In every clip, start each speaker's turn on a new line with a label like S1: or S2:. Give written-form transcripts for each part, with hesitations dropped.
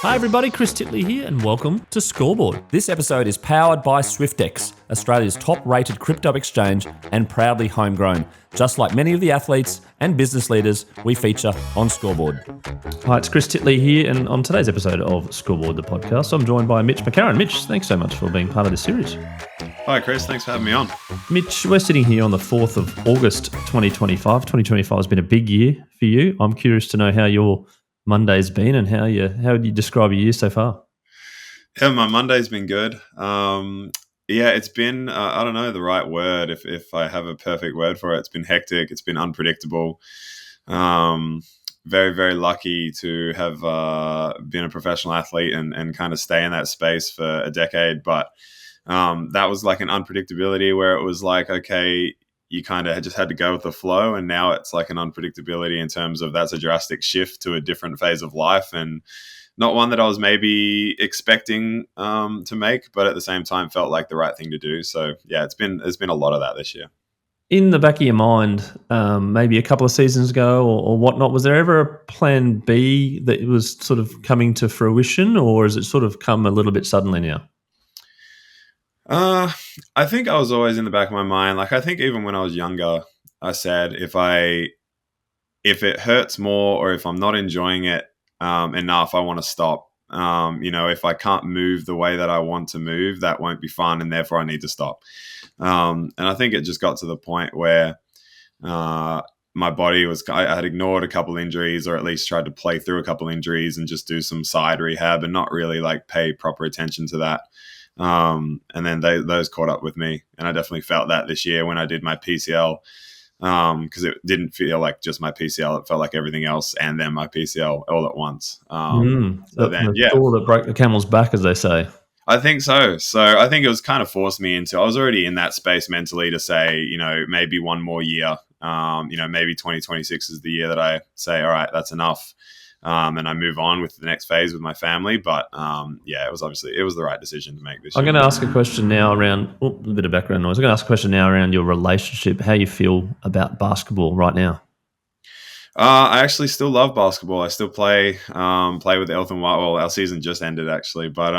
S1: Hi everybody, Chris Titley here and welcome to Scoreboard.
S2: This episode is powered by Swyftx, Australia's top-rated crypto exchange and proudly homegrown. Just like many of the athletes and business leaders we feature on Scoreboard.
S1: Hi, it's Chris Titley here, and on today's episode of Scoreboard, the podcast, I'm joined by Mitch McCarron. Mitch, thanks so much for being part of this series.
S3: Hi Chris, thanks for having me on.
S1: Mitch, we're sitting here on the 4th of August 2025. 2025 has been a big year for you. I'm curious to know how your Monday's been and how would you describe your year so far?
S3: Yeah, my Monday's been good. It's been, I don't know the right word, if I have a perfect word for it. It's been hectic. It's been unpredictable. Very, very lucky to have been a professional athlete and kind of stay in that space for a decade. But that was like an unpredictability where it was like, okay, you kind of just had to go with the flow. And now it's like an unpredictability in terms of that's a drastic shift to a different phase of life and not one that I was maybe expecting to make, but at the same time felt like the right thing to do. So yeah, there's been a lot of that this year.
S1: In the back of your mind, maybe a couple of seasons ago or whatnot, was there ever a plan B that was sort of coming to fruition, or has it sort of come a little bit suddenly now?
S3: I think I was always in the back of my mind. Like, I think even when I was younger, I said, if it hurts more or if I'm not enjoying it enough, I want to stop. If I can't move the way that I want to move, that won't be fun, and therefore I need to stop. And I think it just got to the point where my body I had ignored a couple injuries, or at least tried to play through a couple injuries and just do some side rehab and not really like pay proper attention to that. And then those caught up with me, and I definitely felt that this year when I did my PCL, because it didn't feel like just my PCL; it felt like everything else, and then my PCL all at once.
S1: The straw that broke the camel's back, as they say.
S3: I think so. So I think it was kind of forced me into. I was already in that space mentally to say, maybe one more year. Maybe 2026 is the year that I say, all right, that's enough. And I move on with the next phase with my family. But it was the right decision to make this year.
S1: I'm going to ask a question now around a bit of background noise. I'm going to ask a question now around your relationship, how you feel about basketball right now.
S3: I actually still love basketball. I still play with the Eltham Wild. Well, our season just ended actually, but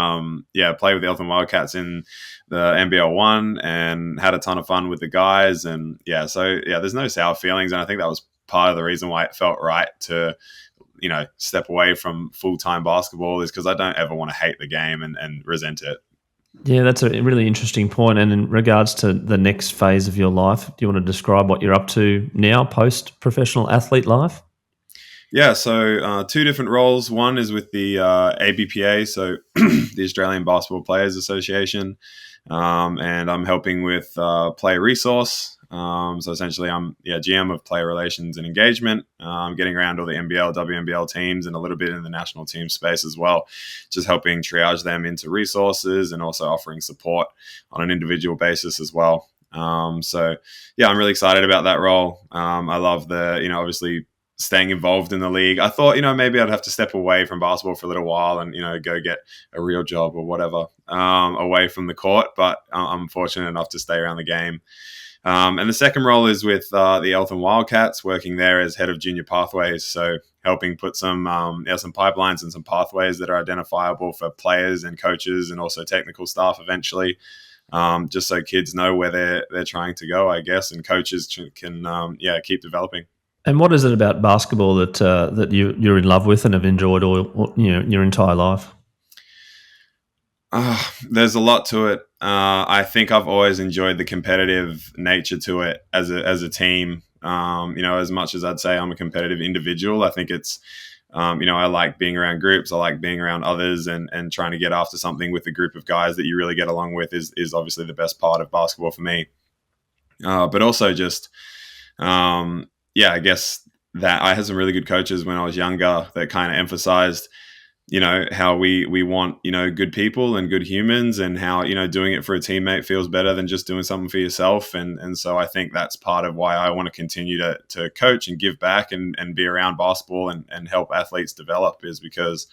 S3: play with the Eltham Wildcats in the NBL 1 and had a ton of fun with the guys. And there's no sour feelings, and I think that was part of the reason why it felt right to step away from full-time basketball, is because I don't ever want to hate the game and resent it.
S1: Yeah, that's a really interesting point. And in regards to the next phase of your life, do you want to describe what you're up to now, post-professional athlete life?
S3: Yeah, so two different roles. One is with the ABPA, so the Australian Basketball Players Association, and I'm helping with player resource. So essentially, I'm GM of player relations and engagement. Getting around all the NBL, WNBL teams, and a little bit in the national team space as well. Just helping triage them into resources and also offering support on an individual basis as well. I'm really excited about that role. I love obviously staying involved in the league. I thought, maybe I'd have to step away from basketball for a little while and, go get a real job or whatever away from the court. But I'm fortunate enough to stay around the game. And the second role is with the Eltham Wildcats, working there as head of junior pathways. So helping put some pipelines and some pathways that are identifiable for players and coaches and also technical staff eventually, just so kids know where they're trying to go, I guess, and coaches can keep developing.
S1: And what is it about basketball that you're in love with and have enjoyed all your entire life?
S3: There's a lot to it. I think I've always enjoyed the competitive nature to it as a team. As much as I'd say I'm a competitive individual, I think it's, I like being around groups. I like being around others and trying to get after something with a group of guys that you really get along with is obviously the best part of basketball for me. But also just, I guess that I had some really good coaches when I was younger that kind of emphasized how we want, good people and good humans, and how, doing it for a teammate feels better than just doing something for yourself. And so I think that's part of why I want to continue to coach and give back and be around basketball and help athletes develop, is because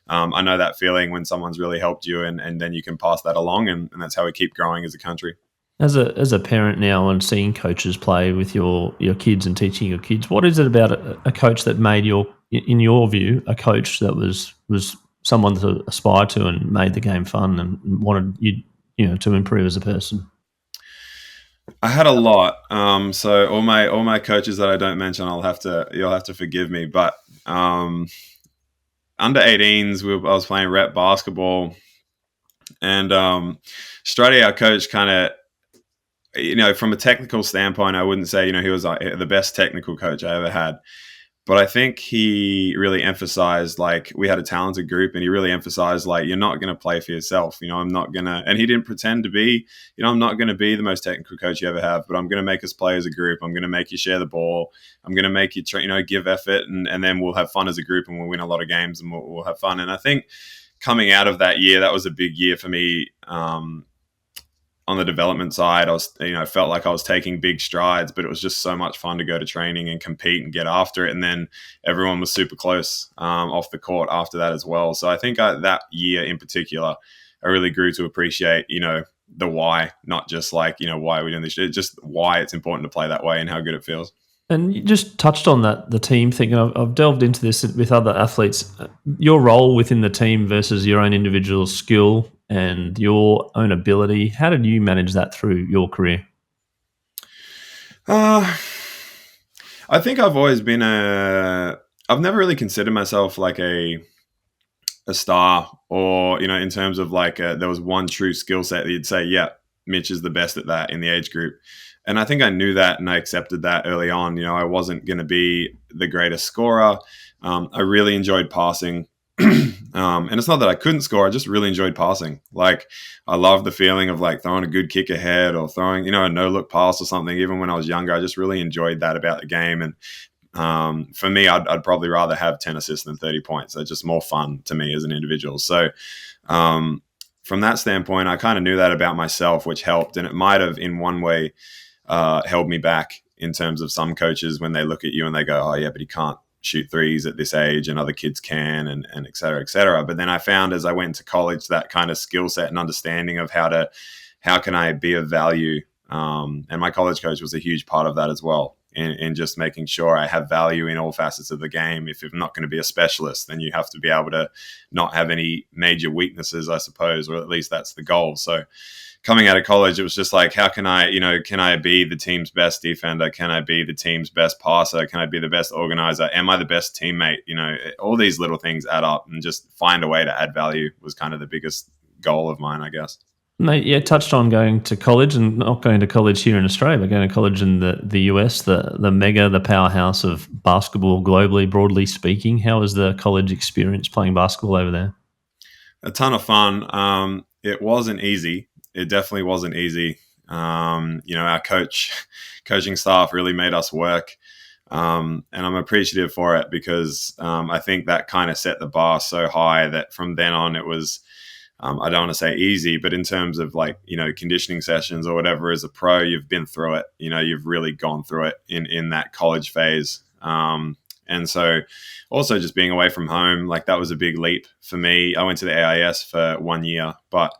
S3: I know that feeling when someone's really helped you and then you can pass that along. And that's how we keep growing as a country.
S1: As a parent now and seeing coaches play with your kids and teaching your kids, what is it about a coach that made in your view, a coach that was someone to aspire to and made the game fun and wanted you to improve as a person?
S3: I had a lot. So all my coaches that I don't mention, you'll have to forgive me. But under 18s, I was playing rep basketball, and Struddy, our coach, kind of, from a technical standpoint, I wouldn't say he was the best technical coach I ever had. But I think he really emphasized, like, we had a talented group, and he really emphasized, like, you're not going to play for yourself. I'm not going to, and he didn't pretend to be, I'm not going to be the most technical coach you ever have, but I'm going to make us play as a group. I'm going to make you share the ball. I'm going to make you, give effort, and then we'll have fun as a group, and we'll win a lot of games, and we'll have fun. And I think coming out of that year, that was a big year for me. On the development side, I was, felt like I was taking big strides, but it was just so much fun to go to training and compete and get after it. And then everyone was super close off the court after that as well. So I think that year in particular, I really grew to appreciate, the why, not just like, why are we doing this? It's just why it's important to play that way and how good it feels.
S1: And you just touched on that, the team thing. I've delved into this with other athletes. Your role within the team versus your own individual skill and your own ability. How did you manage that through your career?
S3: I think I've always been I've never really considered myself like a star, or, in terms of like there was one true skill set that you'd say, yeah, Mitch is the best at that in the age group. And I think I knew that, and I accepted that early on. I wasn't going to be the greatest scorer. I really enjoyed passing. And it's not that I couldn't score. I just really enjoyed passing. Like, I love the feeling of like throwing a good kick ahead or throwing, a no-look pass or something. Even when I was younger, I just really enjoyed that about the game. And for me, I'd probably rather have 10 assists than 30 points. It's just more fun to me as an individual. So from that standpoint, I kind of knew that about myself, which helped. And it might have in one way held me back in terms of some coaches when they look at you and they go, oh yeah, but he can't shoot threes at this age and other kids can, and et cetera, et cetera. But then I found as I went to college that kind of skill set and understanding of how can I be of value. And my college coach was a huge part of that as well, in just making sure I have value in all facets of the game. If you're not going to be a specialist, then you have to be able to not have any major weaknesses, I suppose, or at least that's the goal. So coming out of college, it was just like, how can I, can I be the team's best defender? Can I be the team's best passer? Can I be the best organizer? Am I the best teammate? All these little things add up, and just find a way to add value was kind of the biggest goal of mine, I guess.
S1: Mate, yeah, touched on going to college, and not going to college here in Australia, but going to college in the US, the powerhouse of basketball globally, broadly speaking. How was the college experience playing basketball over there?
S3: A ton of fun. It wasn't easy. It definitely wasn't easy. Our coaching staff really made us work. And I'm appreciative for it, because I think that kind of set the bar so high that from then on it was, I don't want to say easy, but in terms of like, conditioning sessions or whatever, as a pro, you've been through it. You've really gone through it in that college phase. And so also just being away from home, like that was a big leap for me. I went to the AIS for 1 year, but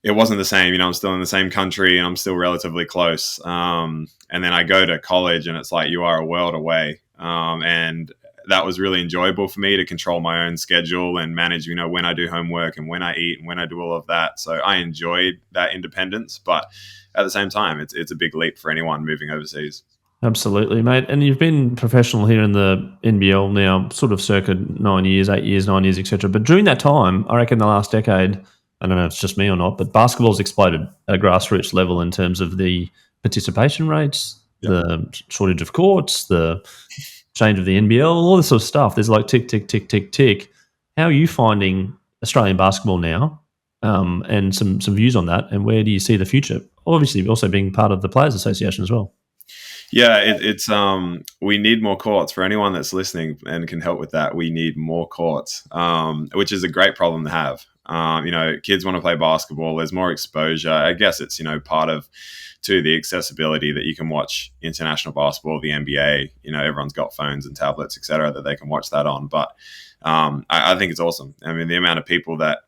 S3: it wasn't the same. I'm still in the same country and I'm still relatively close. And then I go to college and it's like you are a world away. And that was really enjoyable for me to control my own schedule and manage, when I do homework and when I eat and when I do all of that. So I enjoyed that independence, but at the same time, it's a big leap for anyone moving overseas.
S1: Absolutely, mate. And you've been professional here in the NBL now, sort of circa 9 years, 8 years, 9 years, etc. But during that time, I reckon the last decade, I don't know if it's just me or not, but basketball's exploded at a grassroots level in terms of the participation rates, the shortage of courts, the change of the NBL, all this sort of stuff. There's like tick, tick, tick, tick, tick. How are you finding Australian basketball now, and some views on that, and where do you see the future? Obviously, also being part of the Players Association as well.
S3: Yeah, it's we need more courts. For anyone that's listening and can help with that, we need more courts, which is a great problem to have. Kids want to play basketball. There's more exposure. I guess it's, part of to the accessibility that you can watch international basketball, the NBA. Everyone's got phones and tablets, et cetera, that they can watch that on. But I think it's awesome. I mean, the amount of people that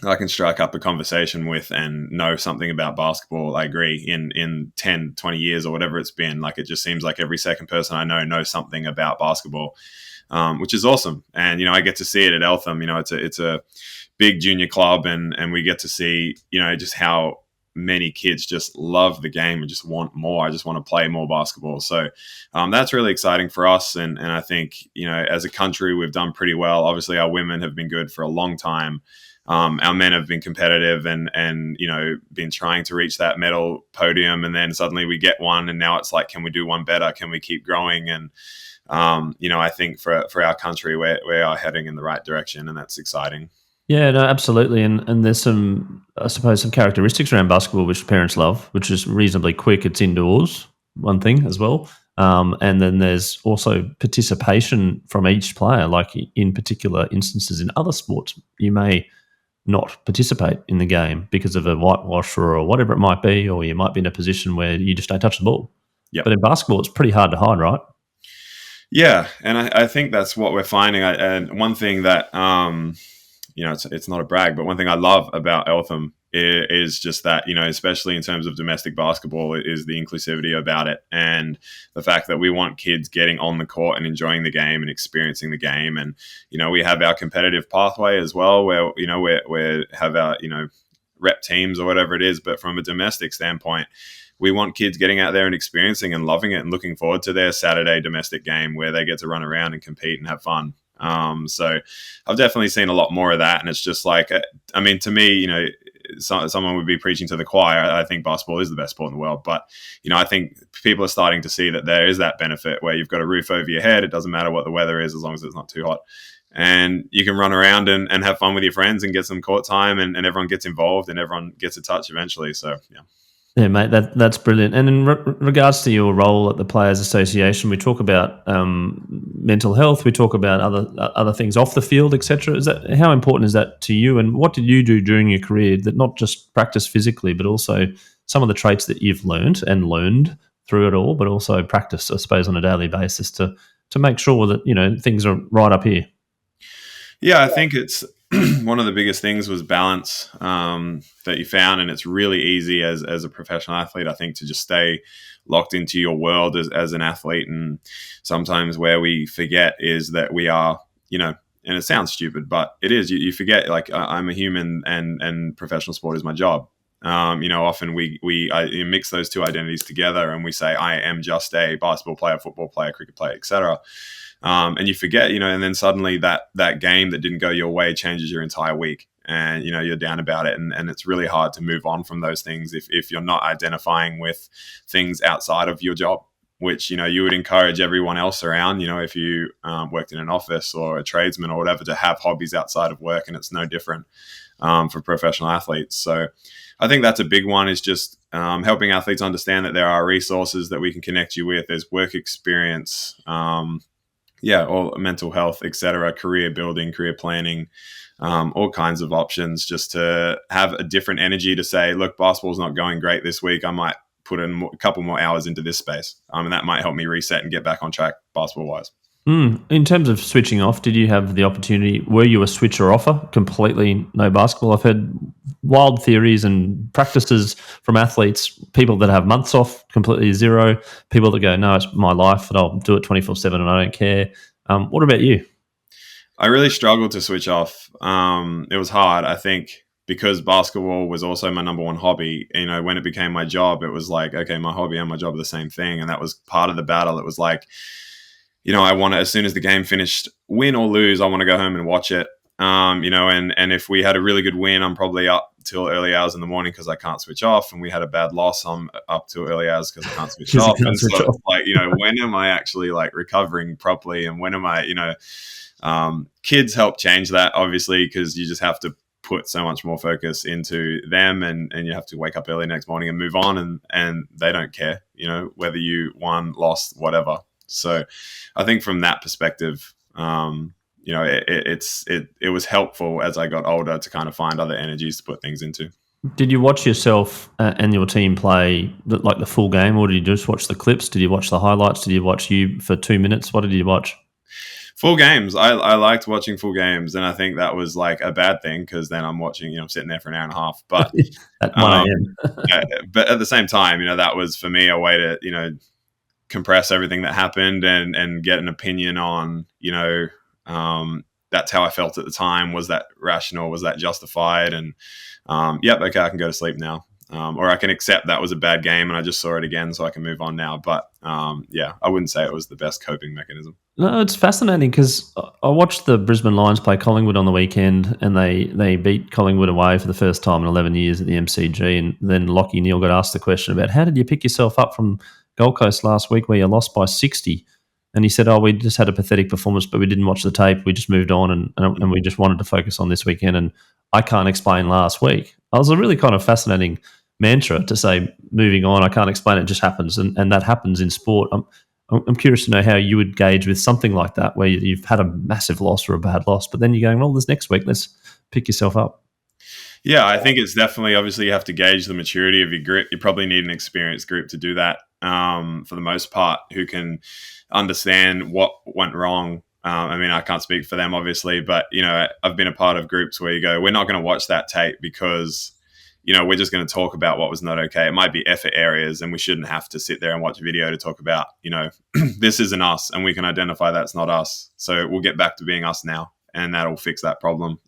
S3: I can strike up a conversation with and know something about basketball, I agree, in 10, 20 years or whatever it's been. Like, it just seems like every second person I know knows something about basketball. which is awesome. And I get to see it at Eltham. It's a big junior club, and we get to see just how many kids just love the game and just want more. I just want to play more basketball. So that's really exciting for us. And I think, as a country, we've done pretty well. Obviously, our women have been good for a long time. Our men have been competitive and been trying to reach that medal podium. And then suddenly we get one, and now it's like, can we do one better? Can we keep growing? And, I think for our country, we are heading in the right direction, and that's exciting.
S1: Yeah, no, absolutely. And there's some, I suppose, some characteristics around basketball which parents love, which is reasonably quick. It's indoors, one thing as well. And then there's also participation from each player. Like in particular instances in other sports, you may not participate in the game because of a whitewash or whatever it might be, or you might be in a position where you just don't touch the ball.
S3: Yep.
S1: But in basketball, it's pretty hard to hide, right?
S3: Yeah, and I think that's what we're finding. And one thing that it's not a brag, but one thing I love about Eltham is just that, especially in terms of domestic basketball, is the inclusivity about it, and the fact that we want kids getting on the court and enjoying the game and experiencing the game. And, we have our competitive pathway as well, where, we have our, rep teams or whatever it is. But from a domestic standpoint, we want kids getting out there and experiencing and loving it and looking forward to their Saturday domestic game where they get to run around and compete and have fun. So I've definitely seen a lot more of that. And it's just like, to me, someone would be preaching to the choir. I think basketball is the best sport in the world. But, I think people are starting to see that there is that benefit where you've got a roof over your head. It doesn't matter what the weather is, as long as it's not too hot. And you can run around and have fun with your friends and get some court time, and everyone gets involved and everyone gets a touch eventually. So, yeah.
S1: Yeah, mate, that's brilliant. And in regards to your role at the Players Association, we talk about mental health, we talk about other things off the field, etc. How important is that to you? And what did you do during your career that not just practice physically, but also some of the traits that you've learned through it all, but also practice, I suppose, on a daily basis to make sure that things are right up here?
S3: Yeah, I think it's one of the biggest things was balance that you found, and it's really easy as a professional athlete, I think, to just stay locked into your world as an athlete. And sometimes where we forget is that we are, and it sounds stupid, but it is. You forget, like, I'm a human, and professional sport is my job. Often we mix those two identities together, and we say I am just a basketball player, football player, cricket player, etc. And you forget, and then suddenly that game that didn't go your way changes your entire week, and, you're down about it. And it's really hard to move on from those things if you're not identifying with things outside of your job, which, you would encourage everyone else around, if you worked in an office or a tradesman or whatever, to have hobbies outside of work. And it's no different for professional athletes. So I think that's a big one, is just helping athletes understand that there are resources that we can connect you with. There's work experience, or mental health, etc., career building, career planning, all kinds of options, just to have a different energy to say, look, basketball's not going great this week. I might put in a couple more hours into this space. And that might help me reset and get back on track basketball-wise.
S1: In terms of switching off, did you have the opportunity, were you a switcher offer, completely no basketball? I've heard wild theories and practices from athletes, people that have months off, completely zero, people that go, no, it's my life and I'll do it 24/7 and I don't care. What about you?
S3: I really struggled to switch off. It was hard, I think, because basketball was also my number one hobby. When it became my job, it was like, okay, my hobby and my job are the same thing. And that was part of the battle. It was like, I want to, as soon as the game finished, win or lose, I want to go home and watch it. And if we had a really good win, I'm probably up till early hours in the morning because I can't switch off. And we had a bad loss, I'm up till early hours because I can't switch off. And so it's like, when am I actually like recovering properly? And when am I, kids help change that, obviously, because you just have to put so much more focus into them, and you have to wake up early next morning and move on, and they don't care, whether you won, lost, whatever. So I think from that perspective, it was helpful as I got older to kind of find other energies to put things into.
S1: Did you watch yourself and your team play the full game, or did you just watch the clips? Did you watch the highlights? Did you watch you for 2 minutes? What did you watch?
S3: Full games. I liked watching full games, and I think that was like a bad thing because then I'm watching, I'm sitting there for an hour and a half. But
S1: at 1 a.m.
S3: But at the same time, that was for me a way to, compress everything that happened and get an opinion on, that's how I felt at the time. Was that rational? Was that justified? And yep, okay, I can go to sleep now. Or I can accept that was a bad game and I just saw it again, so I can move on now. But yeah, I wouldn't say it was the best coping mechanism.
S1: No, it's fascinating because I watched the Brisbane Lions play Collingwood on the weekend, and they beat Collingwood away for the first time in 11 years at the MCG. And then Lockie Neal got asked the question about how did you pick yourself up from Gold Coast last week where you lost by 60? And he said, we just had a pathetic performance, but we didn't watch the tape. We just moved on and we just wanted to focus on this weekend. And I can't explain last week. It was a really kind of fascinating mantra to say, moving on, I can't explain it, just happens. And that happens in sport. I'm curious to know how you would gauge with something like that, where you've had a massive loss or a bad loss, but then you're going, well, this next week, let's pick yourself up.
S3: Yeah, I think it's definitely, obviously, you have to gauge the maturity of your group. You probably need an experienced group to do that for the most part, who can understand what went wrong. I mean, I can't speak for them, obviously, but, I've been a part of groups where you go, we're not going to watch that tape because we're just going to talk about what was not okay. It might be effort areas, and we shouldn't have to sit there and watch video to talk about, this isn't us, and we can identify that's not us. So we'll get back to being us now, and that'll fix that problem.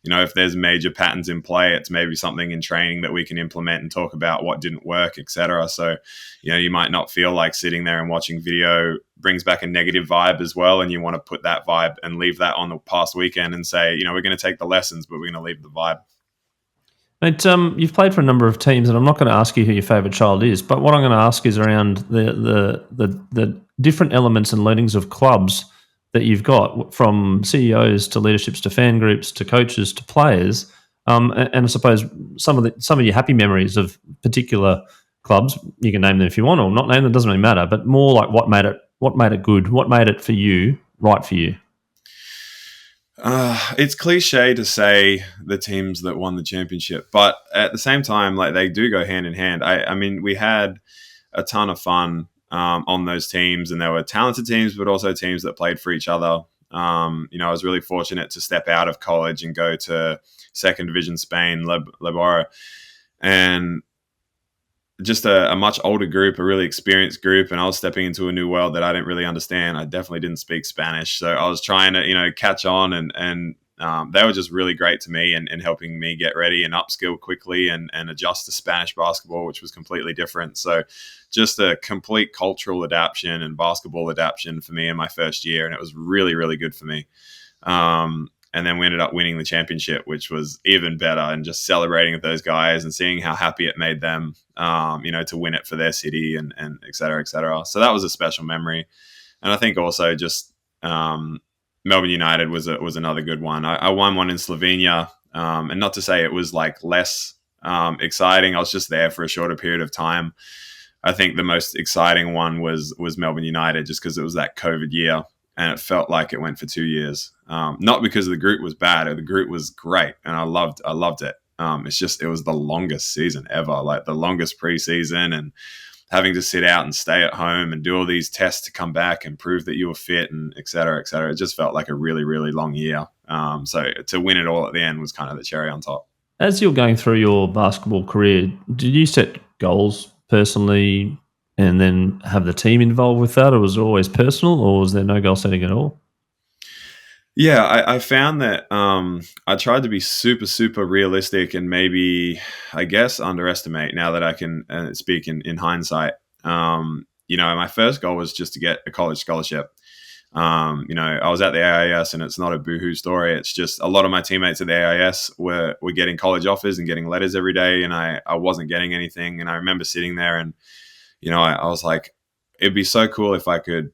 S3: If there's major patterns in play, it's maybe something in training that we can implement and talk about what didn't work, etc. So, you might not feel like sitting there and watching video brings back a negative vibe as well, and you want to put that vibe and leave that on the past weekend and say, we're going to take the lessons, but we're going to leave the vibe.
S1: Mate, you've played for a number of teams, and I'm not going to ask you who your favourite child is, but what I'm going to ask is around the different elements and learnings of clubs that you've got, from CEOs to leaderships to fan groups to coaches to players, and I suppose some of your happy memories of particular clubs. You can name them if you want, or not name them, doesn't really matter. But more like what made it good, what made it for you, right for you.
S3: It's cliche to say the teams that won the championship, but at the same time, like, they do go hand in hand. I mean, we had a ton of fun on those teams, and they were talented teams, but also teams that played for each other. I was really fortunate to step out of college and go to second division Spain, Lebara, and just a much older group, a really experienced group, and I was stepping into a new world that I didn't really understand. I definitely didn't speak Spanish, so I was trying to, catch on, and they were just really great to me and helping me get ready and upskill quickly and adjust to Spanish basketball, which was completely different. So just a complete cultural adaptation and basketball adaptation for me in my first year, and it was really, really good for me. And then we ended up winning the championship, which was even better, and just celebrating with those guys and seeing how happy it made them, to win it for their city and et cetera, et cetera. So that was a special memory. And I think also just Melbourne United was another good one. I won one in Slovenia, and not to say it was like less exciting. I was just there for a shorter period of time. I think the most exciting one was Melbourne United, just because it was that COVID year. And it felt like it went for 2 years. Not because the group was bad. The group was great, and I loved it. It's just, it was the longest season ever, like the longest preseason, and having to sit out and stay at home and do all these tests to come back and prove that you were fit, and et cetera, et cetera. It just felt like a really, really long year. So to win it all at the end was kind of the cherry on top.
S1: As you're going through your basketball career, did you set goals personally and then have the team involved with that, or was it always personal, or was there no goal setting at all?
S3: Yeah, I found that I tried to be super, super realistic and maybe, I guess, underestimate, now that I can speak in hindsight. My first goal was just to get a college scholarship. I was at the AIS, and it's not a boohoo story. It's just a lot of my teammates at the AIS were getting college offers and getting letters every day, and I wasn't getting anything. And I remember sitting there and, I was like, it'd be so cool if I could,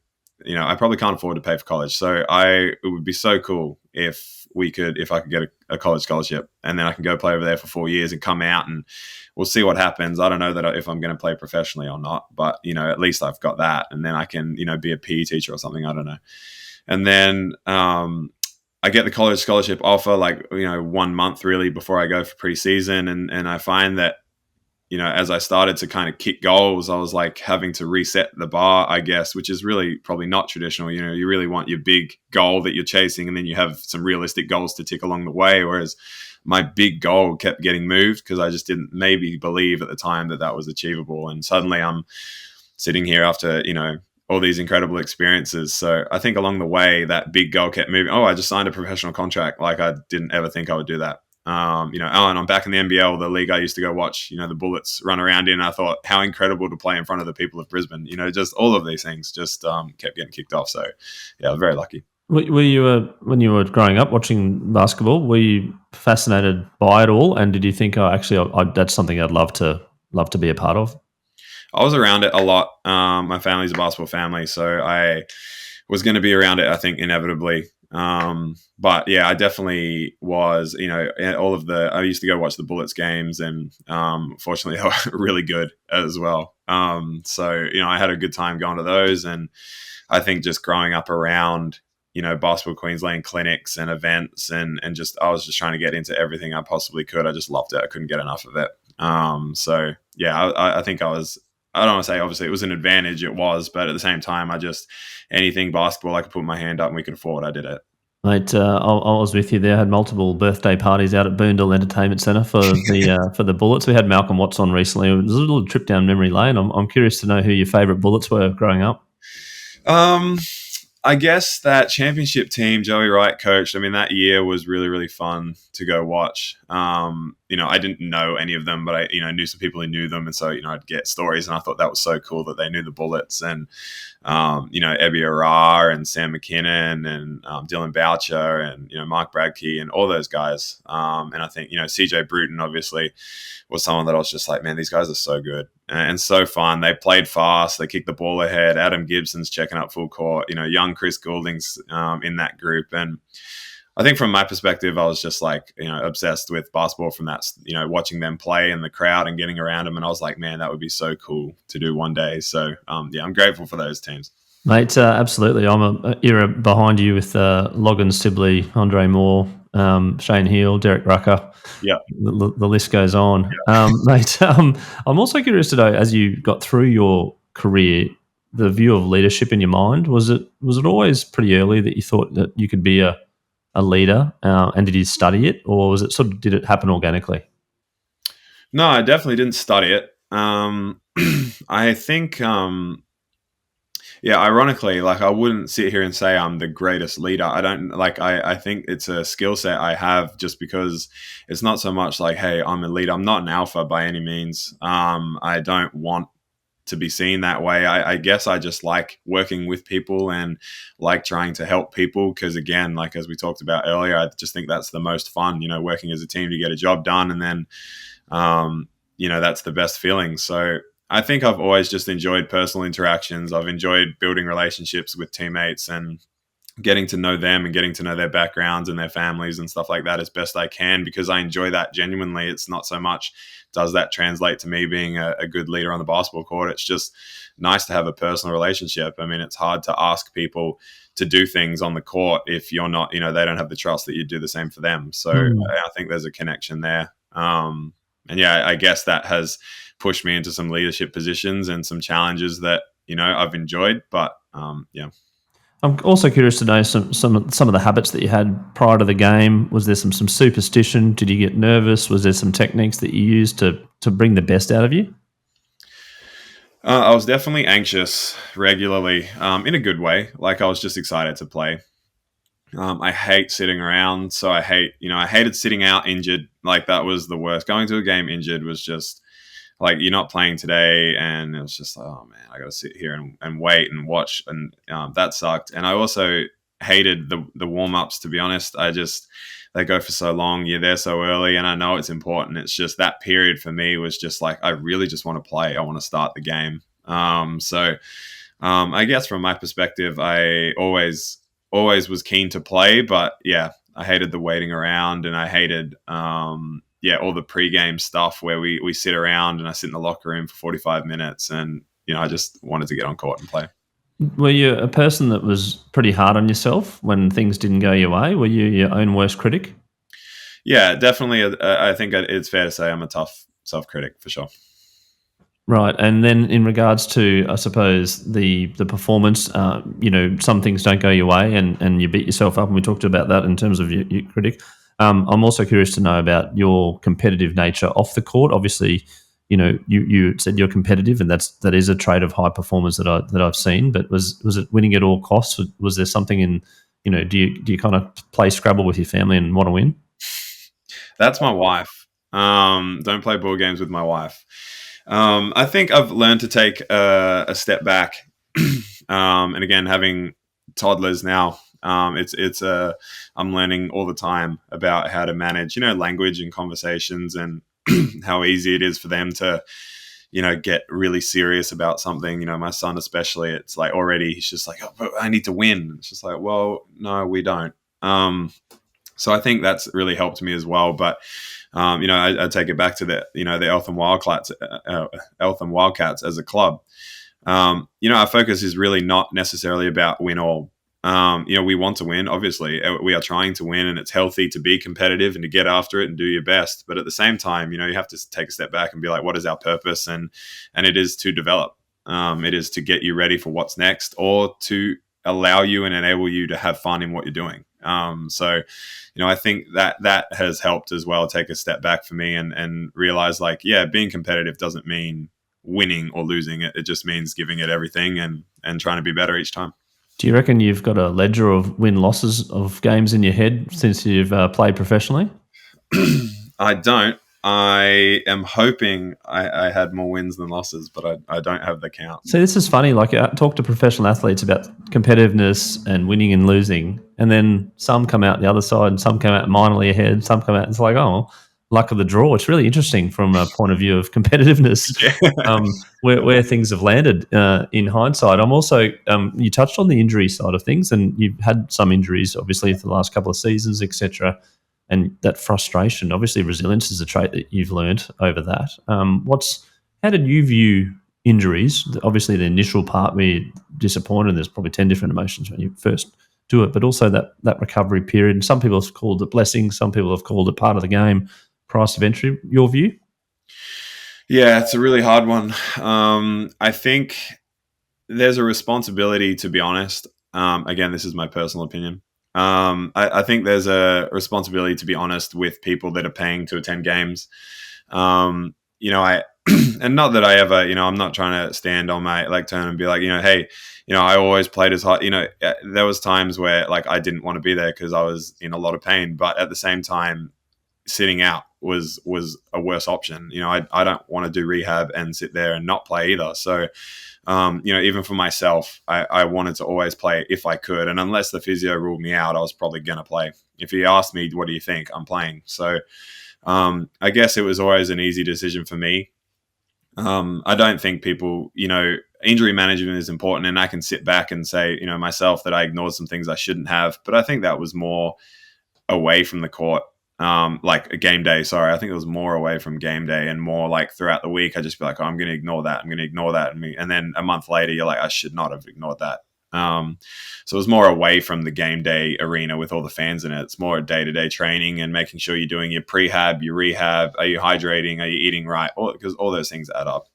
S3: I probably can't afford to pay for college. So it would be so cool if I could get a college scholarship, and then I can go play over there for 4 years and come out, and we'll see what happens. I don't know that if I'm going to play professionally or not, but, at least I've got that. And then I can, be a PE teacher or something. I don't know. And then I get the college scholarship offer, 1 month really before I go for preseason. And I find that, as I started to kind of kick goals, I was like having to reset the bar, I guess, which is really probably not traditional. You really want your big goal that you're chasing, and then you have some realistic goals to tick along the way. Whereas my big goal kept getting moved because I just didn't maybe believe at the time that was achievable. And suddenly I'm sitting here after, all these incredible experiences. So I think along the way, that big goal kept moving. Oh, I just signed a professional contract. Like, I didn't ever think I would do that. And I'm back in the NBL, the league I used to go watch, the Bullets run around in. I thought, how incredible to play in front of the people of Brisbane. Just all of these things just kept getting kicked off. So, yeah, I was very lucky.
S1: Were you, when you were growing up watching basketball, were you fascinated by it all? And did you think, that's something I'd love to be a part of?
S3: I was around it a lot. My family's a basketball family, so I was going to be around it, I think, inevitably. But yeah, I definitely was, I used to go watch the Bullets games, and fortunately they were really good as well. So, I had a good time going to those, and I think just growing up around, Basketball Queensland clinics and events, and just, I was just trying to get into everything I possibly could. I just loved it. I couldn't get enough of it. So yeah, I think I don't want to say obviously it was an advantage, it was, but at the same time, anything basketball I could put my hand up and we could afford, I did it.
S1: Mate, I was with you there. I had multiple birthday parties out at Boondall Entertainment Centre for the Bullets. We had Malcolm Watts on recently. It was a little trip down memory lane. I'm curious to know who your favourite Bullets were growing up.
S3: I guess that championship team Joey Wright coached, that year was really, really fun to go watch. I didn't know any of them, but I knew some people who knew them. And so, I'd get stories, and I thought that was so cool that they knew the Bullets, and, Ebby Arar and Sam McKinnon and Dylan Boucher and, Mark Bradkey and all those guys. And I think, CJ Bruton obviously was someone that I was just like, man, these guys are so good and so fun. They played fast. They kicked the ball ahead. Adam Gibson's checking up full court, young Chris Goulding's in that group. And I think from my perspective, I was just like, obsessed with basketball from that, watching them play in the crowd and getting around them. And I was like, man, that would be so cool to do one day. So, I'm grateful for those teams.
S1: Mate, absolutely. I'm an era behind you with Logan Sibley, Andre Moore, Shane Heal, Derek Rucker.
S3: Yeah.
S1: The list goes on.
S3: Yeah.
S1: Mate, I'm also curious to know, as you got through your career, the view of leadership in your mind, was it always pretty early that you thought that you could be a leader, and did you study it, or was it did it happen organically?
S3: No, I definitely didn't study it. I think, ironically, like, I wouldn't sit here and say I'm the greatest leader. I don't I think it's a skill set I have, just because it's not so much like, hey, I'm a leader. I'm not an alpha by any means. I don't want to be seen that way. I guess I just like working with people and like trying to help people, because again, like as we talked about earlier, I just think that's the most fun, working as a team to get a job done, and then that's the best feeling. So I think I've always just enjoyed personal interactions. I've enjoyed building relationships with teammates and getting to know them and getting to know their backgrounds and their families and stuff like that as best I can, because I enjoy that genuinely. It's not so much does that translate to me being a good leader on the basketball court. It's just nice to have a personal relationship. It's hard to ask people to do things on the court if you're not, they don't have the trust that you do the same for them. So I think there's a connection there. And yeah, I guess that has pushed me into some leadership positions and some challenges that, I've enjoyed, but yeah.
S1: I'm also curious to know some of the habits that you had prior to the game. Was there some superstition? Did you get nervous? Was there some techniques that you used to bring the best out of you?
S3: I was definitely anxious regularly, in a good way. Like, I was just excited to play. I hate sitting around, so I hated sitting out injured. Like, that was the worst. Going to a game injured was just like, you're not playing today, and it was just like, oh man, I got to sit here and wait and watch, and that sucked. And I also hated the warm-ups, to be honest. They go for so long, you're there so early, and I know it's important. It's just that period for me was just like, I really just want to play. I want to start the game. So I guess from my perspective, I always was keen to play, but yeah, I hated the waiting around, and I hated all the pre-game stuff where we sit around and I sit in the locker room for 45 minutes, and I just wanted to get on court and play.
S1: Were you a person that was pretty hard on yourself when things didn't go your way? Were you your own worst critic?
S3: Yeah, definitely. I think it's fair to say I'm a tough self-critic for sure.
S1: Right, and then in regards to, I suppose, the performance, some things don't go your way, and you beat yourself up, and we talked about that in terms of your critic. I'm also curious to know about your competitive nature off the court. Obviously, you said you're competitive, and that is a trait of high performers that I've seen. But was it winning at all costs? Was there something in, do you kind of play Scrabble with your family and want to win?
S3: That's my wife. Don't play board games with my wife. I think I've learned to take a step back. And again, having toddlers now, I'm learning all the time about how to manage, language and conversations, and how easy it is for them to, get really serious about something. My son especially, it's like already he's just like, oh, but I need to win. It's just like, well, no, we don't. So I think that's really helped me as well. But I take it back to the Eltham Wildcats as a club. Our focus is really not necessarily about win all. We want to win, obviously. We are trying to win, and it's healthy to be competitive and to get after it and do your best. But at the same time, you have to take a step back and be like, what is our purpose? And it is to develop. It is to get you ready for what's next, or to allow you and enable you to have fun in what you're doing. So I think that has helped as well, take a step back for me and realize, like, yeah, being competitive doesn't mean winning or losing. It just means giving it everything and trying to be better each time.
S1: Do you reckon you've got a ledger of win-losses of games in your head since you've played professionally?
S3: I don't. I am hoping I had more wins than losses, but I don't have the count.
S1: See, this is funny. Like, I talk to professional athletes about competitiveness and winning and losing, and then some come out the other side, and some come out minorly ahead, some come out, it's like, oh, luck of the draw. It's really interesting from a point of view of competitiveness, where things have landed in hindsight. I'm also, you touched on the injury side of things, and you've had some injuries, obviously, for the last couple of seasons, etc. And that frustration, obviously, resilience is a trait that you've learned over that. How did you view injuries? Obviously, the initial part where you're disappointed, there's probably 10 different emotions when you first do it, but also that recovery period. Some people have called it blessing, some people have called it part of the game, price of entry. Your view?
S3: Yeah, it's a really hard one. I think there's a responsibility, to be honest. Again, this is my personal opinion. I think there's a responsibility to be honest with people that are paying to attend games. And not that I ever, I'm not trying to stand on my lectern and be like, hey, I always played as hard. There was times where, like, I didn't want to be there because I was in a lot of pain, but at the same time, sitting out was a worse option. I don't want to do rehab and sit there and not play either. So, even for myself, I wanted to always play if I could. And unless the physio ruled me out, I was probably going to play. If he asked me, what do you think? I'm playing. So I guess it was always an easy decision for me. I don't think people, injury management is important. And I can sit back and say, myself, that I ignored some things I shouldn't have. But I think that was more away from the court. Like a game day, sorry. I think it was more away from game day and more like throughout the week. I just be like, oh, I'm going to ignore that. I'm going to ignore that. And then a month later, you're like, I should not have ignored that. So it was more away from the game day arena with all the fans in it. It's more day-to-day training and making sure you're doing your prehab, your rehab. Are you hydrating? Are you eating right? Because all those things add up.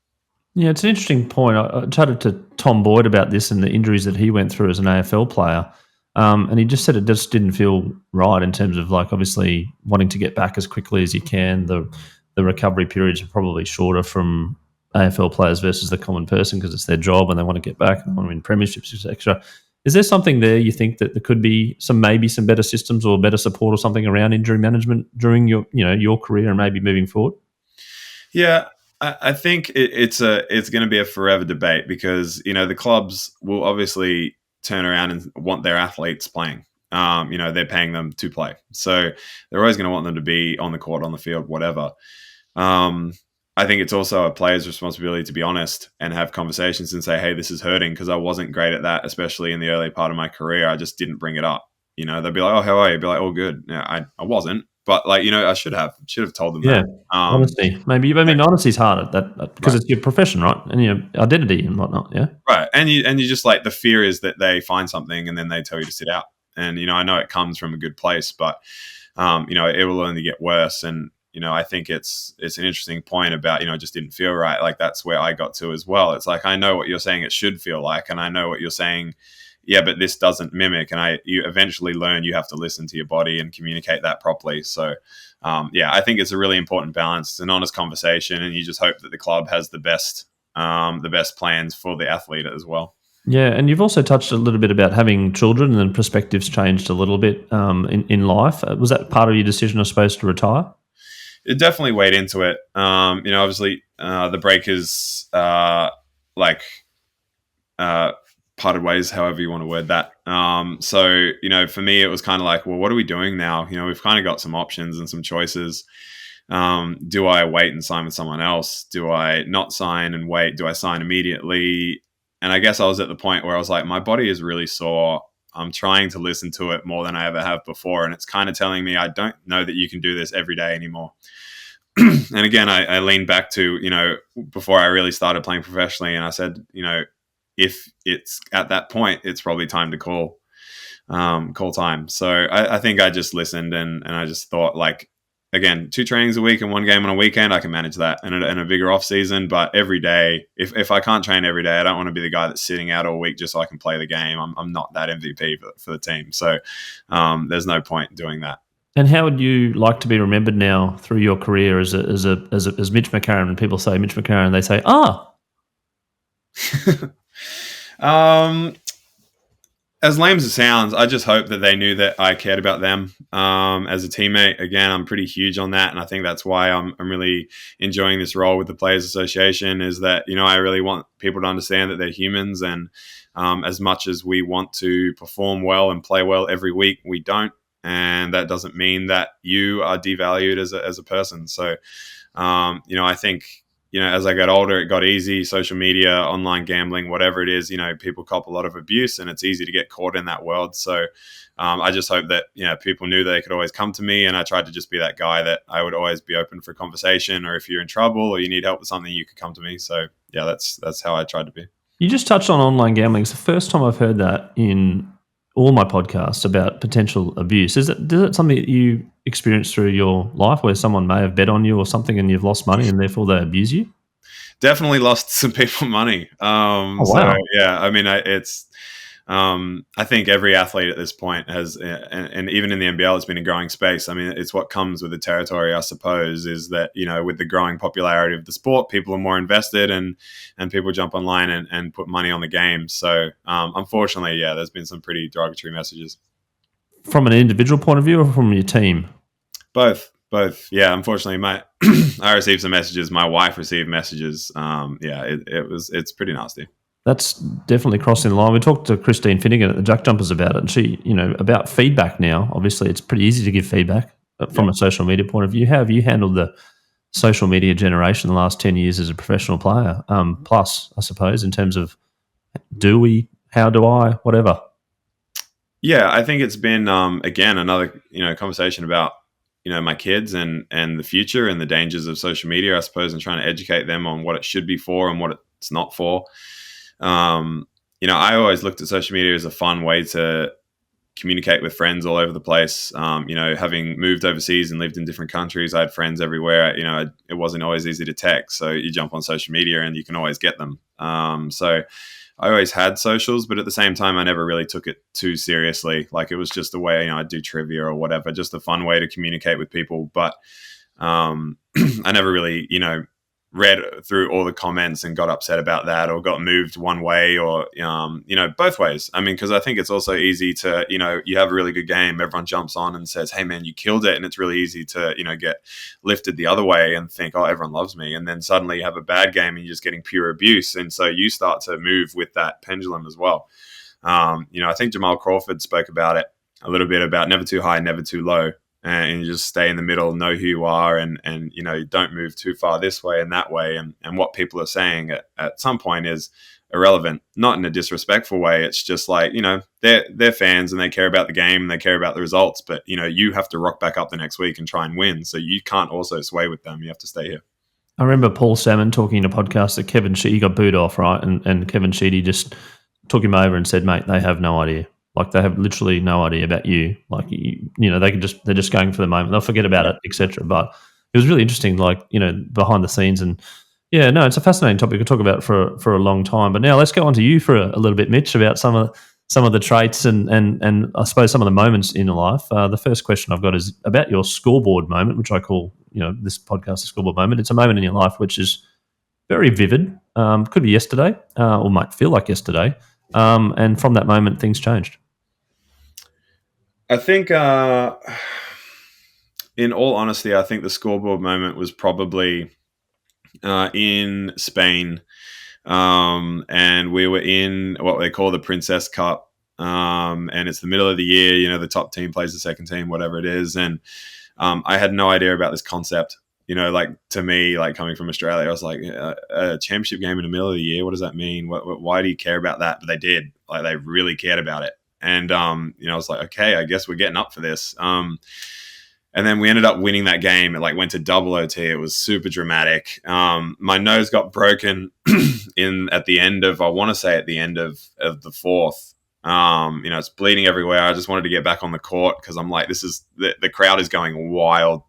S1: Yeah, it's an interesting point. I chatted to Tom Boyd about this and the injuries that he went through as an AFL player. And he just said it just didn't feel right in terms of, like, obviously wanting to get back as quickly as you can. The recovery periods are probably shorter from AFL players versus the common person because it's their job and they want to get back and they want to win premierships, etc. Is there something there you think that there could be some better systems or better support or something around injury management during your career and maybe moving forward?
S3: Yeah, I think it's going to be a forever debate because the clubs will obviously turn around and want their athletes playing. They're paying them to play, so they're always going to want them to be on the court, on the field, whatever. I think it's also a player's responsibility to be honest and have conversations and say, hey, this is hurting because I wasn't great at that, especially in the early part of my career. I just didn't bring it up. They'd be like, oh, how are you? I'd be like, oh, good. Yeah, I wasn't. But, like, I should have told them that.
S1: Honesty. Maybe, honesty's hard at that because It's your profession, right? And your identity and whatnot, yeah?
S3: Right. And you just, like, the fear is that they find something and then they tell you to sit out. And, I know it comes from a good place, but, it will only get worse. And, I think it's an interesting point about, it just didn't feel right. Like, that's where I got to as well. It's like, I know what you're saying it should feel like, and I know what you're saying, yeah, but this doesn't mimic. And you eventually learn you have to listen to your body and communicate that properly. So I think it's a really important balance. It's an honest conversation, and you just hope that the club has the best plans for the athlete as well.
S1: Yeah, and you've also touched a little bit about having children, and then perspectives changed a little bit in life. Was that part of your decision, I suppose, to retire?
S3: It definitely weighed into it. Obviously, the Breakers parted ways, however you want to word that. So for me, it was kind of like, well, what are we doing now? We've kind of got some options and some choices. Do I wait and sign with someone else? Do I not sign and wait? Do I sign immediately? And I guess I was at the point where I was like, my body is really sore. I'm trying to listen to it more than I ever have before. And it's kind of telling me, I don't know that you can do this every day anymore. And again, I leaned back to, before I really started playing professionally. And I said, if it's at that point, it's probably time to call time. So I think I just listened and I just thought, like, again, 2 trainings a week and 1 game on a weekend, I can manage that in a bigger off season. But every day, if I can't train every day, I don't want to be the guy that's sitting out all week just so I can play the game. I'm not that MVP for the team. So there's no point doing that.
S1: And how would you like to be remembered now through your career as Mitch McCarron? When people say Mitch McCarron, they say,
S3: As lame as it sounds, I just hope that they knew that I cared about them as a teammate. Again, I'm pretty huge on that, and I think that's why I'm really enjoying this role with the Players Association, is that, I really want people to understand that they're humans, and as much as we want to perform well and play well every week, we don't, and that doesn't mean that you are devalued as a person. So, I think, as I got older, it got easy. Social media, online gambling, whatever it is, people cop a lot of abuse, and it's easy to get caught in that world. So I just hope that, people knew they could always come to me, and I tried to just be that guy that I would always be open for conversation, or if you're in trouble or you need help with something, you could come to me. So yeah, that's how I tried to be.
S1: You just touched on online gambling. It's the first time I've heard that in all my podcasts about potential abuse. Is it something that you experienced through your life where someone may have bet on you or something and you've lost money and therefore they abuse you?
S3: Definitely lost some people money.
S1: Wow.
S3: So yeah, I mean, I think every athlete at this point has, and even in the NBL, it's been a growing space. I mean, it's what comes with the territory, I suppose, is that, with the growing popularity of the sport, people are more invested and people jump online and put money on the game. So unfortunately, yeah, there's been some pretty derogatory messages. From
S1: an individual point of view or from your team?
S3: Both. Yeah, unfortunately, I received some messages. My wife received messages. It's pretty nasty.
S1: That's definitely crossing the line. We talked to Christine Finnegan at the Jack Jumpers about it, and she, about feedback now. Obviously, it's pretty easy to give feedback from a social media point of view. How have you handled the social media generation the last 10 years as a professional player? Plus, I suppose, in terms of how do I, whatever.
S3: Yeah, I think it's been, again, another, conversation about, my kids and the future and the dangers of social media, I suppose, and trying to educate them on what it should be for and what it's not for. I always looked at social media as a fun way to communicate with friends all over the place. Having moved overseas and lived in different countries, I had friends everywhere. It wasn't always easy to text. So you jump on social media and you can always get them. So I always had socials, but at the same time, I never really took it too seriously. Like, it was just a way, I'd do trivia or whatever, just a fun way to communicate with people. But I never really, read through all the comments and got upset about that or got moved one way or, both ways. I mean, because I think it's also easy to, you have a really good game, everyone jumps on and says, hey, man, you killed it. And it's really easy to, get lifted the other way and think, oh, everyone loves me. And then suddenly you have a bad game and you're just getting pure abuse. And so you start to move with that pendulum as well. I think Jamal Crawford spoke about it a little bit, about never too high, never too low. And you just stay in the middle, know who you are, and don't move too far this way and that way. And what people are saying at some point is irrelevant, not in a disrespectful way. It's just like, they're fans and they care about the game and they care about the results. But, you have to rock back up the next week and try and win. So you can't also sway with them. You have to stay here.
S1: I remember Paul Salmon talking in a podcast that Kevin Sheedy got booed off, right? And Kevin Sheedy just took him over and said, mate, they have no idea. Like, they have literally no idea about you. Like, they're just going for the moment. They'll forget about it, etc. But it was really interesting, like, behind the scenes. And yeah, no, it's a fascinating topic. We could talk about it for a long time. But now let's go on to you for a little bit, Mitch, about some of some of the traits and I suppose some of the moments in your life. The first question I've got is about your scoreboard moment, which I call, this podcast a scoreboard moment. It's a moment in your life which is very vivid. Could be yesterday, or might feel like yesterday. And from that moment, things changed.
S3: I think, in all honesty, I think the scoreboard moment was probably in Spain. And we were in what they call the Princess Cup. And it's the middle of the year, the top team plays the second team, whatever it is. And I had no idea about this concept. To me, coming from Australia, I was like, a championship game in the middle of the year, what does that mean? Why do you care about that? But they did. They really cared about it. And, I was like, okay, I guess we're getting up for this. And then we ended up winning that game. It went to double OT. It was super dramatic. My nose got broken at the end of the fourth. It's bleeding everywhere. I just wanted to get back on the court because I'm like, this is the crowd is going wild.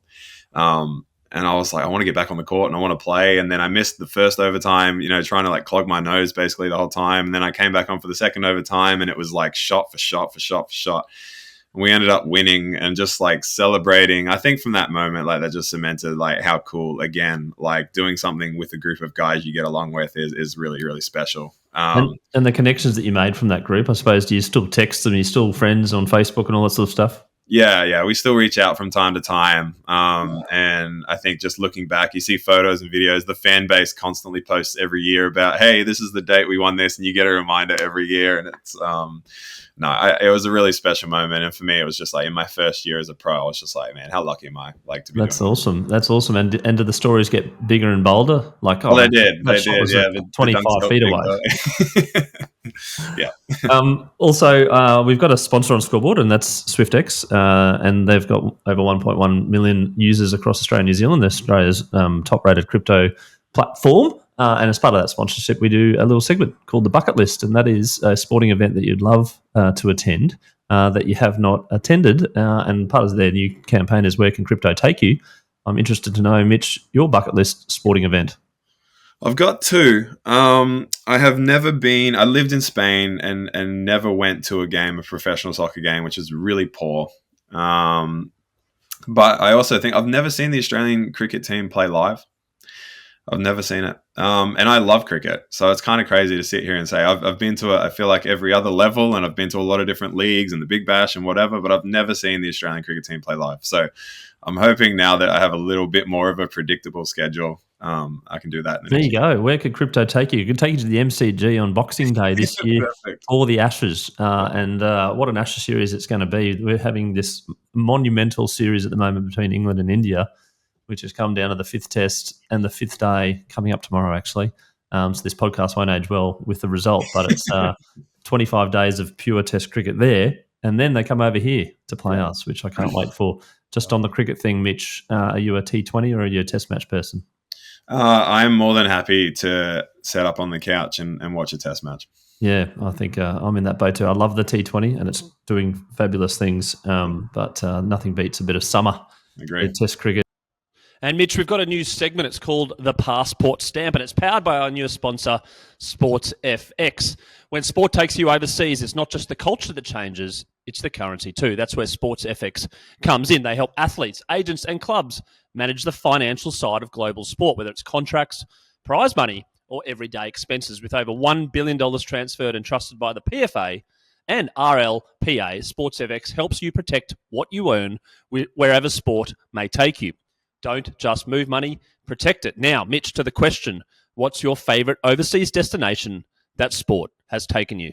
S3: And I was like, I want to get back on the court and I want to play. And then I missed the first overtime, trying to clog my nose basically the whole time. And then I came back on for the second overtime and it was shot for shot for shot for shot. And we ended up winning and just celebrating. I think from that moment, that just cemented how cool, again, doing something with a group of guys you get along with is really, really special.
S1: And the connections that you made from that group, I suppose, do you still text them? Are you still friends on Facebook and all that sort of stuff?
S3: Yeah. We still reach out from time to time. And I think just looking back, you see photos and videos. The fan base constantly posts every year about, hey, this is the date we won this. And you get a reminder every year. And it's, it was a really special moment. And for me, it was just in my first year as a pro, I was just like, man, how lucky am I to be
S1: That's
S3: doing
S1: awesome. That's awesome. And did the stories get bigger and bolder?
S3: They did. Yeah.
S1: 25 feet away.
S3: Yeah.
S1: Also, we've got a sponsor on Scoreboard, and that's Swyftx, and they've got over 1.1 million users across Australia and New Zealand. They're Australia's top-rated crypto platform, and as part of that sponsorship, we do a little segment called the Bucket List, and that is a sporting event that you'd love to attend that you have not attended, and part of their new campaign is Where Can Crypto Take You? I'm interested to know, Mitch, your bucket list sporting event.
S3: I've got two. I have never been. I lived in Spain and never went to a professional soccer game, which is really poor. But I also think I've never seen the Australian cricket team play live. I've never seen it. And I love cricket. So it's kind of crazy to sit here and say I've been to I feel like every other level, and I've been to a lot of different leagues and the Big Bash and whatever, but I've never seen the Australian cricket team play live. So I'm hoping now that I have a little bit more of a predictable schedule, I can do that.
S1: There you go. Where could crypto take you? It could take you to the MCG on Boxing Day this year or the Ashes. And what an Ashes series it's going to be. We're having this monumental series at the moment between England and India, which has come down to the fifth test and the fifth day coming up tomorrow, actually. So this podcast won't age well with the result, but it's 25 days of pure test cricket there. And then they come over here to play us, which I can't wait for. Just on the cricket thing, Mitch, are you a T20 or are you a test match person?
S3: I am more than happy to set up on the couch and watch a test match.
S1: Yeah, I think I'm in that boat too. I love the T20 and it's doing fabulous things, but nothing beats a bit of summer.
S3: Agreed.
S1: Test cricket.
S2: And Mitch, we've got a new segment. It's called The Passport Stamp, and it's powered by our newest sponsor, SportsFX. When sport takes you overseas, it's not just the culture that changes, it's the currency too. That's where SportsFX comes in. They help athletes, agents, and clubs manage the financial side of global sport, whether it's contracts, prize money, or everyday expenses. With over $1 billion transferred and trusted by the PFA and RLPA, SportsFX helps you protect what you earn wherever sport may take you. Don't just move money, protect it. Now, Mitch, to the question, what's your favourite overseas destination that sport has taken you?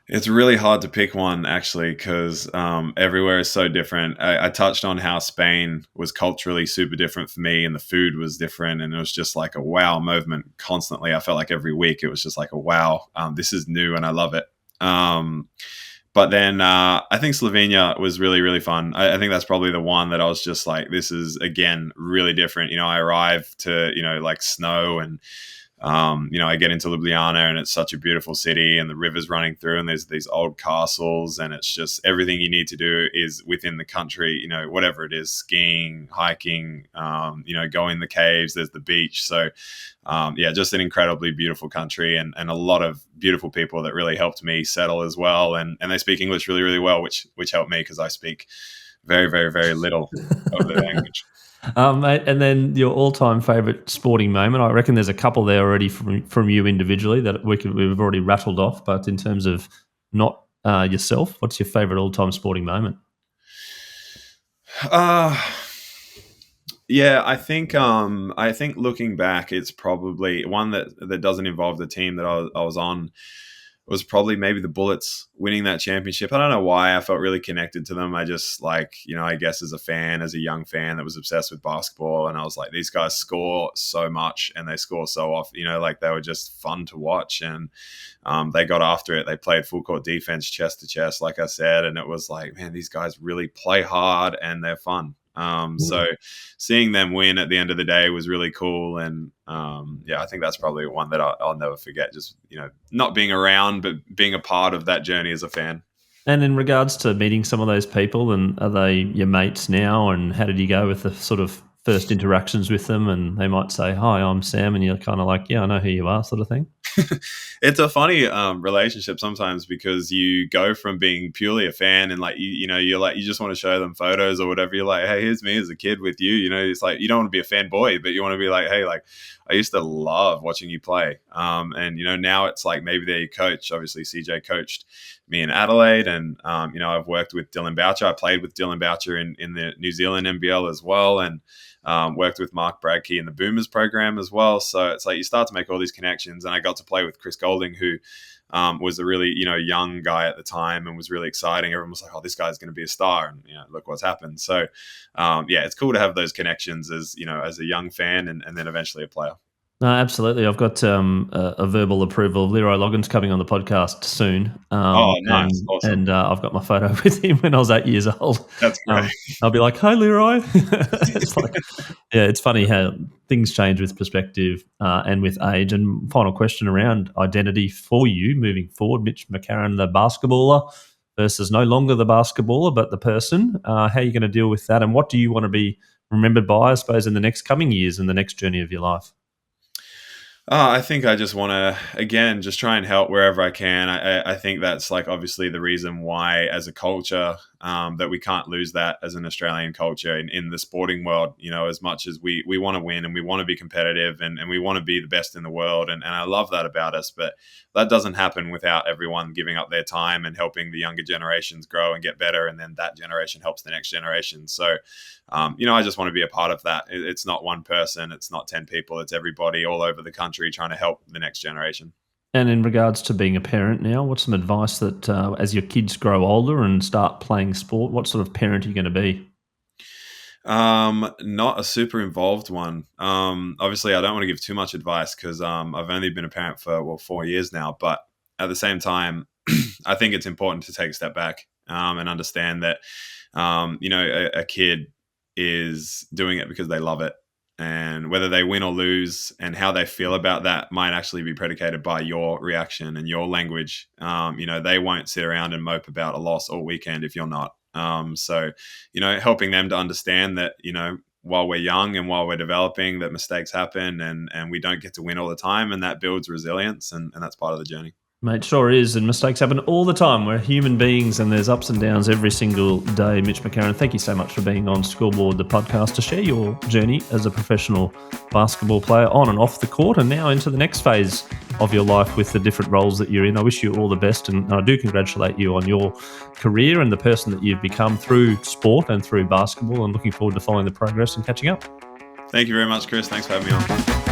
S3: It's really hard to pick one, actually, because everywhere is so different. I touched on how Spain was culturally super different for me and the food was different. And it was just like a wow moment constantly. I felt like every week it was just like a wow, this is new and I love it. But then I think Slovenia was really, really fun. I think that's probably the one that I was just like, this is, again, really different. I arrived to, like snow and I get into Ljubljana and it's such a beautiful city and the river's running through and there's these old castles and it's just everything you need to do is within the country, whatever it is, skiing, hiking, go in the caves, there's the beach. So, just an incredibly beautiful country and a lot of beautiful people that really helped me settle as well. And they speak English really, really well, which helped me because I speak very, very, very little of the language.
S1: Mate, and then your all-time favourite sporting moment. I reckon there's a couple there already from you individually that we've already rattled off. But in terms of not yourself, what's your favourite all-time sporting moment?
S3: I think looking back, it's probably one that doesn't involve the team that I was on. Was probably maybe the Bullets winning that championship. I don't know why I felt really connected to them. I just I guess as a young fan that was obsessed with basketball, and I was like, these guys score so much and they score so often, they were just fun to watch and they got after it. They played full court defense, chest to chest, like I said. And it was like, man, these guys really play hard and they're fun. So seeing them win at the end of the day was really cool. And I think that's probably one that I'll never forget. Just, not being around, but being a part of that journey as a fan.
S1: And in regards to meeting some of those people, and are they your mates now? And how did you go with the sort of first interactions with them? And they might say, "Hi, I'm Sam," and you're kind of like, "Yeah, I know who you are," sort of thing.
S3: It's a funny relationship sometimes because you go from being purely a fan and you just want to show them photos or whatever. You're like, hey, here's me as a kid with you. It's like you don't want to be a fanboy, but you want to be like, hey, I used to love watching you play. And now it's like maybe they're your coach. Obviously, CJ coached me in Adelaide, and I've worked with Dylan Boucher. I played with Dylan Boucher in the New Zealand NBL as well, and worked with Mark Bradkey in the Boomers program as well. So it's like you start to make all these connections, and I got to play with Chris Golding, who was a really young guy at the time and was really exciting. Everyone was like, "Oh, this guy's going to be a star," and look what's happened. So it's cool to have those connections as a young fan and then eventually a player.
S1: No, absolutely. I've got a verbal approval of Leroy Loggins coming on the podcast soon.
S3: Nice. Awesome.
S1: And I've got my photo with him when I was 8 years old.
S3: That's great.
S1: I'll be like, "Hi, Leroy." It's like, it's funny how things change with perspective and with age. And final question around identity for you moving forward, Mitch McCarron, the basketballer versus no longer the basketballer, but the person. How are you going to deal with that? And what do you want to be remembered by, I suppose, in the next coming years and the next journey of your life?
S3: I think I just want to, again, just try and help wherever I can. I think that's obviously the reason why as a culture that we can't lose that as an Australian culture in the sporting world, as much as we want to win and we want to be competitive and we want to be the best in the world. And I love that about us, but that doesn't happen without everyone giving up their time and helping the younger generations grow and get better. And then that generation helps the next generation. So, I just want to be a part of that. It's not one person, it's not 10 people, it's everybody all over the country trying to help the next generation.
S1: And in regards to being a parent now, what's some advice that as your kids grow older and start playing sport, what sort of parent are you going to be?
S3: Not a super involved one. Obviously, I don't want to give too much advice because I've only been a parent for 4 years now. But at the same time, I think it's important to take a step back and understand that a kid is doing it because they love it. And whether they win or lose and how they feel about that might actually be predicated by your reaction and your language. They won't sit around and mope about a loss all weekend if you're not. So helping them to understand that, while we're young and while we're developing, that mistakes happen and we don't get to win all the time, and that builds resilience and that's part of the journey.
S1: Mate, sure is, and mistakes happen all the time. We're human beings and there's ups and downs every single day. Mitch McCarron, thank you so much for being on Scoreboard, the podcast, to share your journey as a professional basketball player on and off the court and now into the next phase of your life with the different roles that you're in. I wish you all the best, and I do congratulate you on your career and the person that you've become through sport and through basketball, and looking forward to following the progress and catching up.
S3: Thank you very much, Chris. Thanks for having me on.